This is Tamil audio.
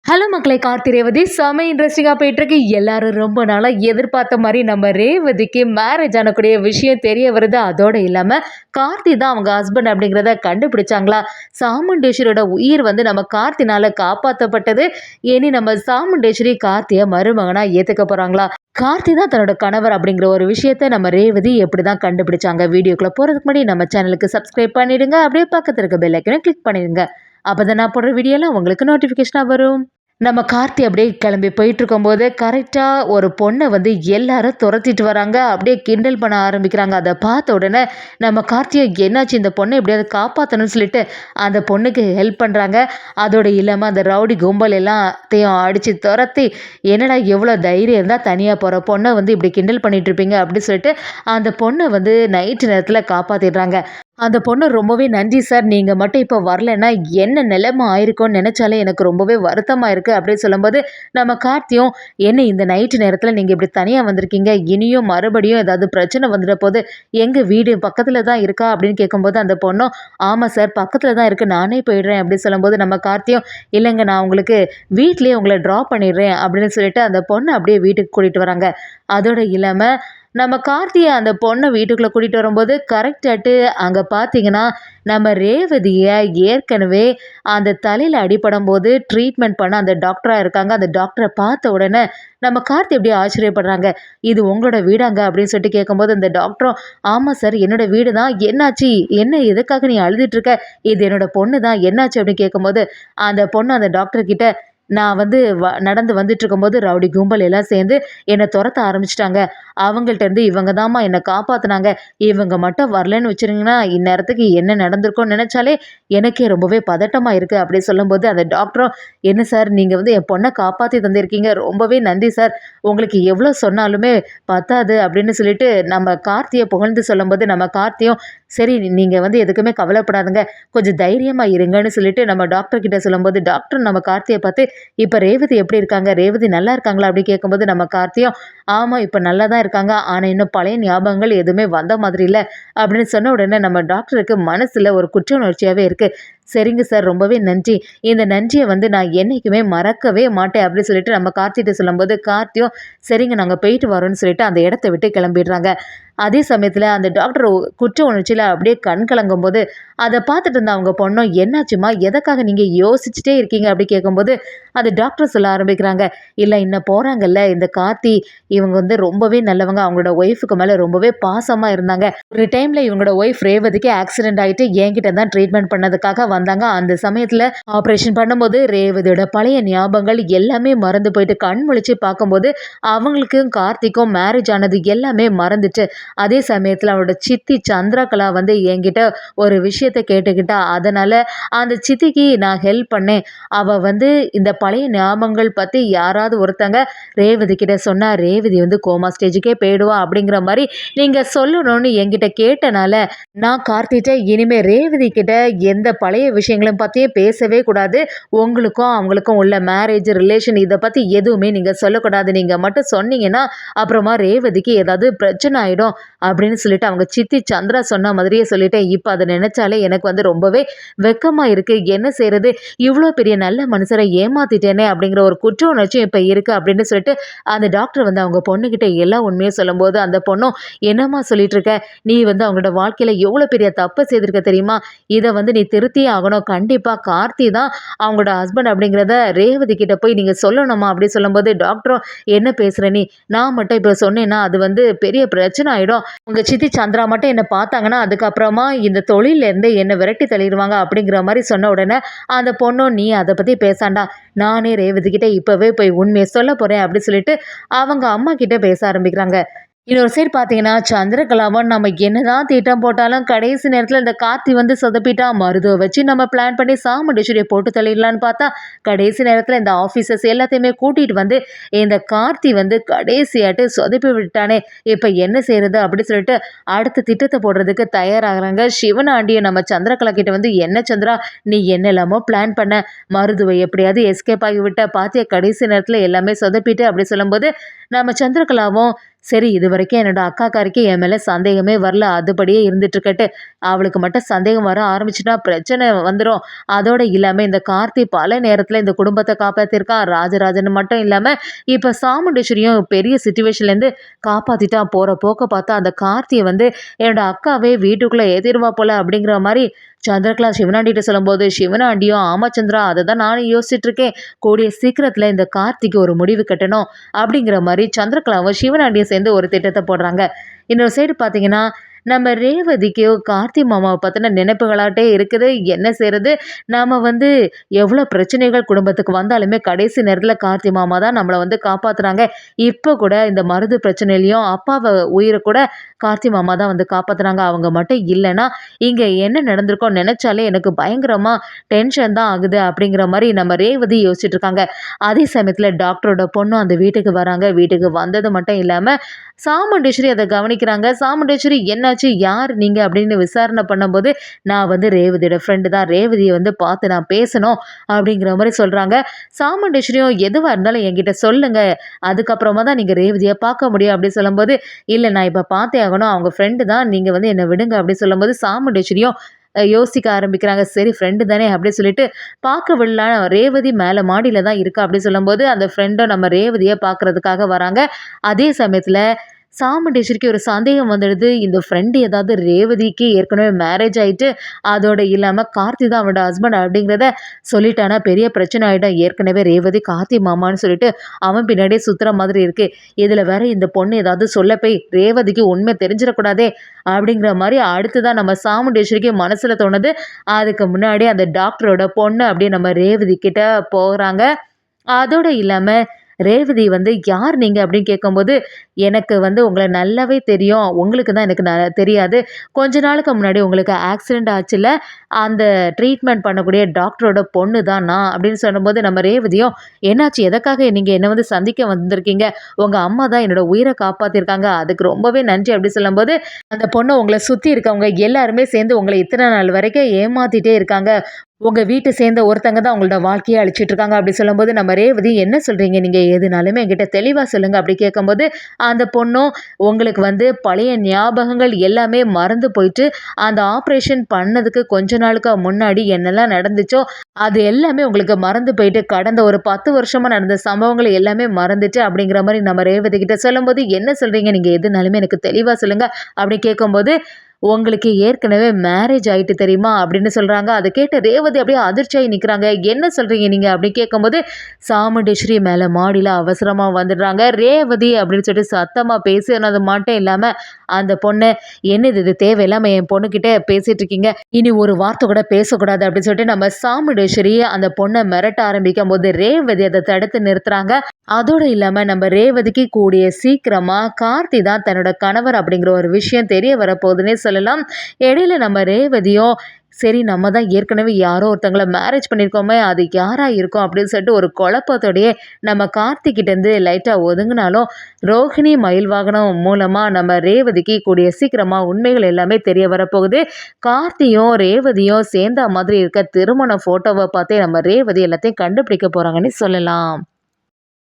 ஹலோ மக்களை, கார்த்தி ரேவதி செம இன்ட்ரெஸ்டிங்காக போயிட்டுருக்கு. எல்லாரும் ரொம்ப நாளாக எதிர்பார்த்த மாதிரி நம்ம ரேவதிக்கு மேரேஜ் ஆனக்கூடிய விஷயம் தெரிய வருது. அதோடு இல்லாமல் கார்த்தி தான் அவங்க ஹஸ்பண்ட் அப்படிங்கிறத கண்டுபிடிச்சாங்களா. சாமுண்டேஸ்வரியோட உயிர் நம்ம கார்த்தினால் காப்பாற்றப்பட்டது. இனி நம்ம சாமுண்டேஸ்வரி கார்த்தியை மருமகனாக ஏற்றுக்க போகிறாங்களா. கார்த்தி தான் தன்னோட கணவர் அப்படிங்கிற ஒரு விஷயத்த நம்ம ரேவதி எப்படி தான் கண்டுபிடிச்சாங்க. வீடியோக்குள்ளே போகிறதுக்கு முன்னாடி நம்ம சேனலுக்கு சப்ஸ்கிரைப் பண்ணிடுங்க. அப்படியே பக்கத்தில் இருக்க பெல் ஐக்கனை கிளிக் பண்ணிடுங்க. அப்போ தான் நான் போடுற வீடியோலாம் உங்களுக்கு நோட்டிஃபிகேஷனாக வரும். நம்ம கார்த்தி அப்படியே கிளம்பி போயிட்டு இருக்கும்போது கரெக்டாக ஒரு பொண்ணை எல்லாரும் துரத்திட்டு வராங்க. அப்படியே கிண்டல் பண்ண ஆரம்பிக்கிறாங்க. அதை பார்த்த உடனே நம்ம கார்த்தியை என்னாச்சு, இந்த பொண்ணை எப்படியாவது காப்பாற்றணும்னு சொல்லிட்டு அந்த பொண்ணுக்கு ஹெல்ப் பண்ணுறாங்க. அதோடு இல்லாமல் அந்த ரவுடி கும்பல் எல்லாத்தையும் அடித்து துரத்தி, என்னடா எவ்வளோ தைரியம் இருந்தால் தனியாக போகிற பொண்ணை இப்படி கிண்டல் பண்ணிட்டு இருப்பீங்க அப்படின்னு சொல்லிட்டு அந்த பொண்ணை நைட்டு நேரத்தில் காப்பாற்றிடுறாங்க. அந்த பொண்ணு ரொம்பவே நன்றி சார், நீங்கள் மட்டும் இப்போ வரலைன்னா என்ன நிலைமை ஆயிருக்கும்னு நினச்சாலே எனக்கு ரொம்பவே வருத்தமாக இருக்குது அப்படின்னு சொல்லும்போது நம்ம கார்த்தியும், என்ன இந்த நைட்டு நேரத்தில் நீங்கள் இப்படி தனியாக வந்திருக்கீங்க, இனியும் மறுபடியும் ஏதாவது பிரச்சனை வந்துட போது, எங்கள் வீடு பக்கத்தில் தான் இருக்கா அப்படின்னு கேட்கும்போது அந்த பொண்ணும், ஆமாம் சார் பக்கத்தில் தான் இருக்குது, நானே போயிடுறேன் அப்படின்னு சொல்லும்போது நம்ம கார்த்தியும், இல்லைங்க நான் உங்களுக்கு வீட்லேயே உங்களை ட்ராப் பண்ணிடுறேன் அப்படின்னு சொல்லிட்டு அந்த பொண்ணை அப்படியே வீட்டுக்கு கூட்டிகிட்டு வராங்க. அதோடு இல்லாமல் நம்ம கார்த்தியை அந்த பொண்ணை வீட்டுக்குள்ளே கூட்டிகிட்டு வரும்போது கரெக்டாட்டு அங்கே பார்த்தீங்கன்னா நம்ம ரேவதியை ஏற்கனவே அந்த தலையில் அடிபடும் போது ட்ரீட்மெண்ட் பண்ண அந்த டாக்டராக இருக்காங்க. அந்த டாக்டரை பார்த்த உடனே நம்ம கார்த்தி எப்படியே ஆச்சரியப்படுறாங்க. இது உங்களோட வீடாங்க அப்படின்னு சொல்லிட்டு கேட்கும்போது அந்த டாக்டரும், ஆமாம் சார் என்னோட வீடு தான், என்னாச்சு, என்ன எதுக்காக நீ அழுதுட்டு இருக்க, இது என்னோட பொண்ணு தான், என்னாச்சு அப்படின்னு கேட்கும்போது அந்த பொண்ணு அந்த டாக்டர்கிட்ட, நான் நடந்து வந்துட்டு இருக்கும்போது ரவுடி கும்பல் எல்லாம் சேர்ந்து என்னை துரத்த ஆரம்பிச்சிட்டாங்க. அவங்கள்ட்டேருந்து இவங்க தாம்மா என்னை காப்பாற்றினாங்க. இவங்க மட்டும் வரலன்னு வச்சுருங்கன்னா இந்நேரத்துக்கு என்ன நடந்திருக்கும்னு நினச்சாலே எனக்கே ரொம்பவே பதட்டமாக இருக்குது அப்படி சொல்லும்போது அந்த டாக்டரும், என்ன சார் நீங்கள் என் பொண்ணை காப்பாற்றி தந்திருக்கீங்க, ரொம்பவே நன்றி சார், உங்களுக்கு எவ்வளோ சொன்னாலுமே பத்தாது அப்படின்னு சொல்லிட்டு நம்ம கார்த்தியை புகழ்ந்து சொல்லும்போது நம்ம கார்த்தியும், சரி நீங்கள் எதுக்குமே கவலைப்படாதுங்க, கொஞ்சம் தைரியமாக இருங்கன்னு சொல்லிட்டு நம்ம டாக்டர் கிட்ட சொல்லும்போது டாக்டர் நம்ம கார்த்தியை பார்த்து, இப்போ ரேவதி எப்படி இருக்காங்க, ரேவதி நல்லா இருக்காங்களா அப்படி கேட்கும்போது நம்ம கார்த்தியும், ஆமாம் இப்போ நல்லா தான் இருக்காங்க, ஆனால் இன்னும் பழைய ஞாபகங்கள் எதுவுமே வந்த மாதிரி இல்லை அப்படின்னு சொன்ன உடனே நம்ம டாக்டருக்கு மனசில் ஒரு குற்ற உணர்ச்சியாகவே இருக்குது. சரிங்க சார் ரொம்பவே நன்றி, இந்த நன்றியை நான் என்றைக்குமே மறக்கவே மாட்டேன் அப்படின்னு சொல்லிட்டு நம்ம கார்த்திகிட்ட சொல்லும்போது கார்த்தியும், சரிங்க நாங்கள் போயிட்டு வரோன்னு சொல்லிட்டு அந்த இடத்த விட்டு கிளம்பிடுறாங்க. அதே சமயத்தில் அந்த டாக்டர் குற்ற உணர்ச்சியில் அப்படியே கண் கலங்கும் போது அதை பார்த்துட்டு இருந்த அவங்க பொண்ணும், என்னாச்சுமா, எதுக்காக நீங்கள் யோசிச்சுட்டே இருக்கீங்க அப்படி கேட்கும்போது அந்த டாக்டர் சொல்ல ஆரம்பிக்கிறாங்க, இல்லை இன்னும் போகிறாங்கல்ல இந்த கார்த்தி, இவங்க ரொம்பவே நல்லவங்க, அவங்களோட ஒய்ஃபுக்கு மேலே ரொம்பவே பாசமாக இருந்தாங்க. ஒரு டைமில் இவங்களோட ஒய்ஃப் ரேவதிக்கு ஆக்சிடென்ட் ஆகிட்டு என்கிட்ட தான் ட்ரீட்மெண்ட் பண்ணதுக்காக வந்தாங்க. அந்த சமயத்தில் ஆப்ரேஷன் பண்ணும்போது ரேவதியோட பழைய ஞாபகங்கள் எல்லாமே மறந்து போயிட்டு கண் முழிச்சு பார்க்கும்போது அவங்களுக்கும் கார்த்திக்கும் மேரேஜ் ஆனது எல்லாமே மறந்துட்டு, அதே சமயத்தில் அவளோட சித்தி சந்திரகலா என்கிட்ட ஒரு விஷயத்தை கேட்டுக்கிட்டா, அதனால் அந்த சித்திக்கு நான் ஹெல்ப் பண்ணேன். அவள் இந்த பழைய ஞாபகங்கள் பற்றி யாராவது ஒருத்தங்க ரேவதி கிட்ட சொன்னால் ரேவதி கோமா ஸ்டேஜுக்கே போயிடுவா அப்படிங்கிற மாதிரி நீங்கள் சொல்லணும்னு என்கிட்ட கேட்டனால நான் கார்த்திட்ட இனிமேல் ரேவதி கிட்ட எந்த பழைய விஷயங்களும் பற்றியே பேசவே கூடாது, உங்களுக்கும் அவங்களுக்கும் உள்ள மேரேஜ் ரிலேஷன் இதை பற்றி எதுவுமே நீங்கள் சொல்லக்கூடாது, நீங்கள் மட்டும் சொன்னீங்கன்னா அப்புறமா ரேவதிக்கு ஏதாவது பிரச்சனை ஆகிடும் அப்படின்னு சொல்லிட்டு அவங்க சித்தி சந்திரா சொன்ன மாதிரியே சொல்லிட்டேன். இப்போ அதை நினச்சாலே எனக்கு ரொம்பவே வெக்கமாக இருக்குது, என்ன செய்கிறது, இவ்வளோ பெரிய நல்ல மனுஷரை ஏமாத்திட்டேனே அப்படிங்கிற ஒரு குற்ற உணர்ச்சியும் இப்போ இருக்குது அப்படின்னு சொல்லிட்டு அந்த டாக்டர் அவங்க பொண்ணுக்கிட்ட எல்லா உண்மையும் சொல்லும்போது அந்த பொண்ணும், என்னம்மா சொல்லிட்டு இருக்க, நீ அவங்களோட வாழ்க்கையில் எவ்வளோ பெரிய தப்பு செய்திருக்க தெரியுமா, இதை நீ திருத்தியே ஆகணும், கண்டிப்பாக கார்த்தி தான் அவங்களோட ஹஸ்பண்ட் அப்படிங்கிறத ரேவதி கிட்ட போய் நீங்கள் சொல்லணுமா அப்படி சொல்லும்போது டாக்டரும், என்ன பேசுகிற நீ, நான் மட்டும் இப்போ சொன்னேன்னா அது பெரிய பிரச்சனை ஆகிடும், உங்கள் சித்தி சந்திரா மட்டும் என்னை பார்த்தாங்கன்னா அதுக்கப்புறமா இந்த தொழிலேருந்து என்னை விரட்டி தள்ளிடுவாங்க அப்படிங்கிற மாதிரி சொன்ன உடனே அந்த பொண்ணும், நீ அதை பற்றி பேசாண்டா, நானே ரேவதி கிட்ட இப்போவே போய் உண்மையை சொல்ல போகிறேன் அப்படி சொல்லிட்டு அவங்க அம்மா கிட்ட பேச ஆரம்பிக்கிறாங்க. இன்னொரு சைடு பார்த்தீங்கன்னா சந்திரகலாவன் நம்ம என்னதான் திட்டம் போட்டாலும் கடைசி நேரத்தில் இந்த கார்த்தி சொதப்பிட்டா, மருதுவை வச்சு நம்ம பிளான் பண்ணி சாமுண்டேஸ்வரியை போட்டு தள்ளிடலான்னு பார்த்தா கடைசி நேரத்தில் இந்த ஆஃபீஸர்ஸ் எல்லாத்தையுமே கூட்டிகிட்டு இந்த கார்த்தி கடைசியாட்டு சொதப்பி விட்டானே, இப்போ என்ன செய்யறது அப்படின்னு சொல்லிட்டு அடுத்த திட்டத்தை போடுறதுக்கு தயாராகிறாங்க. சிவனாண்டியை நம்ம சந்திரகலா கிட்ட என்ன சந்திரா நீ என்னெல்லாமோ பிளான் பண்ண, மருதுவை எப்படியாவது எஸ்கேப் ஆகி விட்ட, பார்த்தியா கடைசி நேரத்தில் எல்லாமே சொதப்பிட்டு அப்படி சொல்லும்போது நம்ம சந்திரகலாவும், சரி இதுவரைக்கும் என்னோட அக்காக்காரிக்கு என் மேல சந்தேகமே வரல. அதுபடியே இருந்துட்டு இருக்கட்டு. அவளுக்கு மட்டும் சந்தேகம் வர ஆரம்பிச்சுட்டா பிரச்சனை வந்துரும். அதோட இல்லாம இந்த கார்த்தி பல நேரத்துல இந்த குடும்பத்த காப்பாத்திருக்கான். ராஜராஜன் மட்டும் இல்லாம, இப்ப சாமுண்டீஸ்வரியும் பெரிய சிச்சுவேஷன்லேருந்து காப்பாத்திட்டான். போற போக்க பார்த்தா அந்த கார்த்திய வந்து என்னோட அக்காவே வீட்டுக்குள்ள ஏத்திருவா போல அப்படிங்கிற மாரி சந்திரகலா சிவனாண்டிட்ட சொல்லும்போது, சிவனாண்டியும் ஆமா சந்திரா அததான் நானும் யோசிச்சுட்டு இருக்கேன். கூடிய சீக்கிரத்துல இந்த கார்த்திக்கு ஒரு முடிவு கட்டணும் அப்படிங்கிற மாரி சந்திரகலாவும் சிவனாண்டியும் சேர்ந்து ஒரு திட்டத்த போடுறாங்க. இன்னொரு சைடு பார்த்தீங்கன்னா, நம்ம ரேவதிக்கு கார்த்தி மாமாவ பத்தின நினைப்புகளாட்டே இருக்குது. என்ன செய்றது? நாம வந்து எவ்வளோ பிரச்சனைகள் குடும்பத்துக்கு வந்தாலுமே கடைசி நேரத்துல கார்த்தி மாமா தான் நம்மள வந்து காப்பாத்துறாங்க. இப்ப கூட இந்த மருது பிரச்சனையிலயும் அப்பாவ உயிர கூட கார்த்தி மாமா தான் வந்து காப்பாத்துனாங்க. அவங்க மட்டும் இல்லன்னா, இங்க என்ன நடந்திருக்கும்னு நெனச்சாலே எனக்கு பயங்கரமா டென்ஷன் தான் ஆகுது அப்படிங்கிற மாரி நம்ம ரேவதி யோசிச்சுட்டு இருக்காங்க. அதே சமயத்துல டாக்டரோட பொண்ணும் அந்த வீட்டுக்கு வராங்க. வீட்டுக்கு வந்தது மட்டும் இல்லாம, சாமுண்டீஸ்வரி அத கவனிக்கிறாங்க. சாமுண்டீஸ்வரி "என்னாச்சு? யார் நீங்க?" அப்படின்னு விசாரணை பண்ணும்போது, "நான் வந்து ரேவதியோட ஃப்ரெண்டு தான். ரேவதிய வந்து பார்த்து நான் பேசணும்." அப்படிங்கிற மாரி சொல்றாங்க. சாமுண்டீஸ்வரியும் "எதுவா இருந்தாலும் என்கிட்ட சொல்லுங்க. அதுக்கப்புறமா தான் நீங்க ரேவதிய பார்க்க முடியும்." அப்படி சொல்லும்போது, "இல்ல நான் இப்ப பார்த்தே ஆகணும். அவங்க ஃப்ரெண்டு தான். நீங்க வந்து என்ன விடுங்க." அப்படி சொல்லும்போது சாமுண்டீஸ்வரியும் யோசிக்க ஆரம்பிக்கிறாங்க. சரி ஃப்ரெண்டு தானே அப்படி சொல்லிட்டு பார்க்க விடலாம். ரேவதி மேல மாடியில தான் இருக்கா அப்படி சொல்லும்போது, அந்த ஃப்ரெண்டும் நம்ம ரேவதிய பார்க்கறதுக்காக வராங்க. அதே சமயத்துல சாமுண்டீஸ்வரிக்கு ஒரு சந்தேகம் வந்துடுது. இந்த ஃப்ரெண்ட் ஏதாவது ரேவதிக்கு ஏற்கனவே மேரேஜ் ஆயிட்டு, அதோட இல்லாம கார்த்தி தான் அவனோட ஹஸ்பண்ட் அப்படிங்கிறத சொல்லிட்டானா பெரிய பிரச்சனை ஆயிடும். ஏற்கனவே ரேவதி கார்த்தி மாமான்னு சொல்லிட்டு அவன் பின்னாடியே சுத்துற மாதிரி இருக்கு. இதுல வேற இந்த பொண்ணு ஏதாவது சொல்ல போய் ரேவதிக்கு உண்மை தெரிஞ்சிடக்கூடாதே அப்படிங்கிற மாரி அடுத்ததான் நம்ம சாமுண்டீஸ்வரிக்கு மனசுல தோணுது. அதுக்கு முன்னாடி அந்த டாக்டரோட பொண்ணு அப்படியே நம்ம ரேவதி கிட்ட போறாங்க. அதோட இல்லாம ரேவதி வந்து "யார் நீங்க?" அப்படின்னு கேட்கும்போது, "எனக்கு வந்து உங்கள நல்லாவே தெரியும். உங்களுக்கு தான் எனக்கு தெரியாது. கொஞ்ச நாளுக்கு முன்னாடி உங்களுக்கு ஆக்சிடென்ட் ஆச்சுல்ல, அந்த ட்ரீட்மெண்ட் பண்ணக்கூடிய டாக்டரோட பொண்ணு தான் நான்." அப்படின்னு சொல்லும்போது நம்ம ரேவதியும், "என்னாச்சு? எதற்காக நீங்க என்ன வந்து சந்திக்க வந்திருக்கீங்க? உங்க அம்மா தான் என்னோட உயிர காப்பாத்தியிருக்காங்க. அதுக்கு ரொம்பவே நன்றி." அப்படி சொல்லும்போது, "அந்த பொண்ணு உங்கள சுத்தி இருக்கவங்க எல்லாருமே சேர்ந்து உங்கள இத்தனை நாள் வரைக்கும் ஏமாத்திட்டே இருக்காங்க. உங்க வீட்ட சேர்ந்த ஒருத்தங்க தான் உங்களோட வாழ்க்கைய அழிச்சிட்டு இருக்காங்க." அப்படி சொல்லும்போது நம்ம ரேவதி, "என்ன சொல்றீங்க நீங்க? எதுனாலுமே என்கிட்ட தெளிவா சொல்லுங்க." அப்படி கேட்கும்போது அந்த பொண்ணும், "உங்களுக்கு வந்து பழைய ஞாபகங்கள் எல்லாமே மறந்து போயிட்டு, அந்த ஆப்ரேஷன் பண்ணதுக்கு கொஞ்ச நாளுக்கு முன்னாடி என்னெல்லாம் நடந்துச்சோ, அது எல்லாமே உங்களுக்கு மறந்து போயிட்டு, கடந்த ஒரு 10 வருஷமா நடந்த சம்பவங்கள் எல்லாமே மறந்துட்டு." அப்படிங்கிற மாரி நம்ம ரேவதி கிட்ட சொல்லும்போது, "என்ன சொல்றீங்க? நீங்க எதுனாலுமே எனக்கு தெளிவா சொல்லுங்க." அப்படி கேட்கும்போது, "உங்களுக்கு ஏற்கனவே மேரேஜ் ஆயிட்டு தெரியுமா?" அப்படின்னு சொல்றாங்க. அத கேட்டு ரேவதி அப்படியே அதிர்ச்சியாயி நிக்கிறாங்க. "என்ன சொல்றீங்க நீங்க?" அப்படி கேட்கும்போது, சாமுண்டீஸ்வரி மேல மாடியில அவசரமா வந்துடுறாங்க. "ரேவதி" அப்படின்னு சொல்லிட்டு சத்தமா பேசினது மட்டும் இல்லாம, அந்த பொண்ணு, "என்னது இது தேவையில்லாம என் பொண்ணுகிட்ட பேசிட்டு இருக்கீங்க. இனி ஒரு வார்த்தை கூட பேசக்கூடாது." அப்படின்னு சொல்லிட்டு நம்ம சாமுண்டீஸ்வரி அந்த பொண்ண மிரட்ட ஆரம்பிக்கும்போது, ரேவதி அத தடுத்து நிறுத்துறாங்க. அதோட இல்லாம நம்ம ரேவதிக்கு கூடிய சீக்கிரமா கார்த்தி தான் தன்னோட கணவர் அப்படிங்கிற ஒரு விஷயம் தெரிய வரப்போகுதுன்னே சொல்லலாம். இடையில நம்ம ரேவதியும், சரி நம்ம தான் ஏற்கனவே யாரோ ஒருத்தங்கள மேரேஜ் பண்ணியிருக்கோமே, அது யாரா இருக்கும் அப்படின்னு சொல்லிட்டு ஒரு குழப்பத்தோடயே நம்ம கார்த்திகிட்டேருந்து லைட்டா ஒதுங்குனாலும், ரோஹிணி மயில் வாகனம் மூலமா நம்ம ரேவதிக்கு கூடிய சீக்கிரமா உண்மைகள் எல்லாமே தெரிய வரப்போகுது. கார்த்தியும் ரேவதியும் சேர்ந்தா மாதிரி இருக்க திருமண ஃபோட்டோவ பார்த்தே நம்ம ரேவதி எல்லாத்தையும் கண்டுபிடிக்க போறாங்கன்னு சொல்லலாம்.